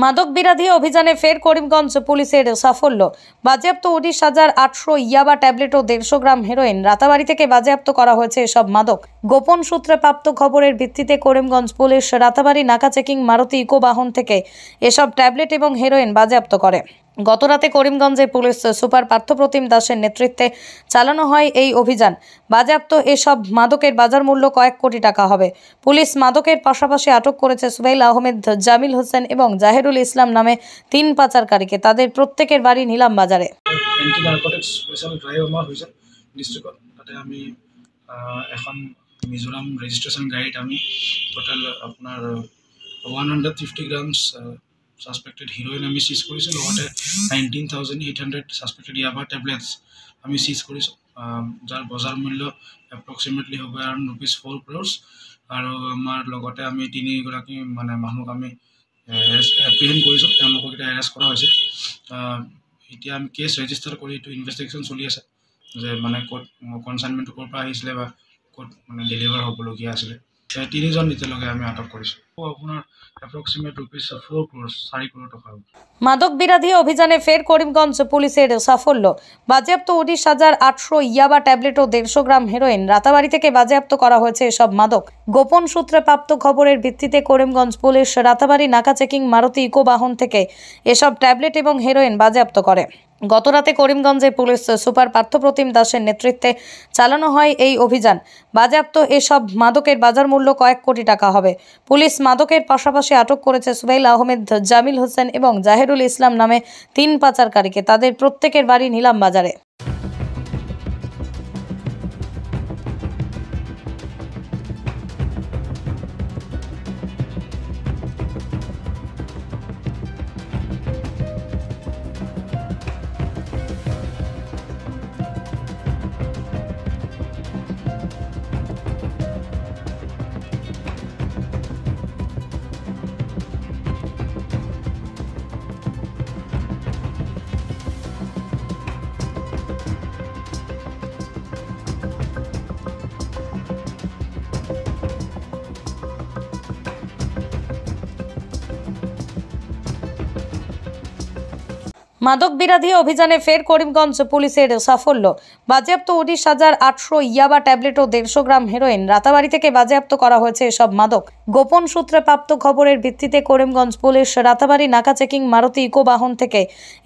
মাদক বিরোধী অভিযানে ফের করিমগঞ্জ পুলিশের সাফল্য। বাজেয়াপ্ত 19,800 ইয়াবা ট্যাবলেট ও 150 গ্রাম হেরোইন। রাতাবাড়ি থেকে বাজেয়াপ্ত করা হয়েছে এসব মাদক। গোপন সূত্রে প্রাপ্ত খবরের ভিত্তিতে করিমগঞ্জ পুলিশ রাতাবাড়ি নাকা চেকিং মারুতি ইকো বাহন থেকে এসব ট্যাবলেট এবং হেরোইন বাজেয়াপ্ত করে। গতরাতে করিমগঞ্জে পুলিশ সুপার পার্থপ্রতিম দাসের নেতৃত্বে চালানো হয় এই অভিযান। বাজেয়াপ্ত এসব মাদকের বাজার মূল্য কয়েক কোটি টাকা হবে। পুলিশ মাদকের পাশাপাশি আটক করেছে সুহেল আহমেদ, জামিল হোসেন এবং জাহেরুল ইসলাম নামে 3 পাচারকারীকে। তাদের প্রত্যেকের বাড়ি নিলাম বাজারে। এন্টি নার্কটিক্স স্পেশাল ড্রাইভ আমার হয়েছে ডিস্ট্রিক্টত। তাতে আমি এখন মিজোরাম রেজিস্ট্রেশন গাইড আমি টোটাল আপনার 150 গ্রামস সাসপেক্টেড হিরোইন আমি সিজ কৰিছোঁ। লগতে 19,800 সাসপেক্টেড ইয়াবা টেবলেটস আমি সিজ কৰিছোঁ, যাৰ বজাৰ মূল্য এপ্ৰক্সিমেটলি হ'ব এৰাউণ্ড ₹4 crores। আৰু আমাৰ লগতে আমি 3গৰাকী মানুহক আমি এপ্ৰিহেণ্ড কৰিছোঁ, তেওঁলোকক এতিয়া এৰেষ্ট কৰা হৈছে। এতিয়া আমি কেছ ৰেজিষ্টাৰ কৰি এইটো ইনভেষ্টিগেশ্যন চলি আছে যে ক'ত কনচাইনমেণ্টটো ক'ৰ পৰা আহিছিলে বা ক'ত ডেলিভাৰ হ'বলগীয়া আছিলে। 3জন এতিয়ালৈকে আমি আটক কৰিছোঁ। আপোনাৰ এপ্ৰক্সিমেট ₹4 crores, 4 কোটি টাকা। মাদক বিরোধী অভিযানে ফের করিমগঞ্জ পুলিশের সাফল্য। বাজেয়াপ্ত 19,800 ইয়াবা ট্যাবলেট ও 150 গ্রাম হেরোইন। রাতাবাড়ি থেকে বাজেয়াপ্ত করা হয়েছে এসব মাদক। গোপন সূত্রে প্রাপ্ত খবরের ভিত্তিতে করিমগঞ্জ পুলিশ রাতাবাড়ি নাকা চেকিং মারুতি ইকো বাহন থেকে এসব ট্যাবলেট এবং হেরোইন বাজেয়াপ্ত করে। গতরাতে করিমগঞ্জে পুলিশ সুপার পার্থপ্রতিম দাসের নেতৃত্বে চালানো হয় এই অভিযান। বাজেয়াপ্ত এসব মাদকের বাজার মূল্য কয়েক কোটি টাকা হবে। পুলিশ মাদকের পাশাপাশি আটক করেছে সুহেল আহমেদ, জামিল হোসেন এবং জাহেরুল ইসলাম নামে 3 পাচারকারীকে। তাদের প্রত্যেকের বাড়ি নিলাম বাজারে। মাদক বিরোধী অভিযানে ফের করিমগঞ্জ পুলিশের সাফল্য। বাজেয়াপ্ত 19,800 ইয়াবা ট্যাবলেট ও 150 গ্রাম হেরোইন। রাতাবাড়ি থেকে বাজেয়াপ্ত করা হয়েছে এসব মাদক। গোপন সূত্রে প্রাপ্ত খবরের ভিত্তিতে করিমগঞ্জ পুলিশ রাতাবাড়ি নাকা চেকিং মারুতি ইকো বাহন থেকে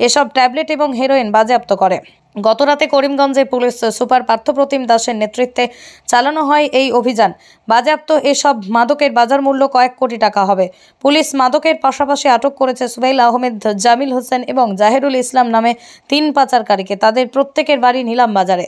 এসব ট্যাবলেট এবং হেরোইন বাজেয়াপ্ত করে। গতরাতে করিমগঞ্জে পুলিশ সুপার পার্থপ্রতিম দাসের নেতৃত্বে চালানো হয় এই অভিযান। বাজেয়াপ্ত এসব মাদকের বাজার মূল্য কয়েক কোটি টাকা হবে। পুলিশ মাদকের পাশাপাশি আটক করেছে সুহেল আহমেদ, জামিল হোসেন এবং জাহেরুল ইসলাম নামে 3 পাচারকারীকে। তাদের প্রত্যেকের বাড়ি নিলাম বাজারে।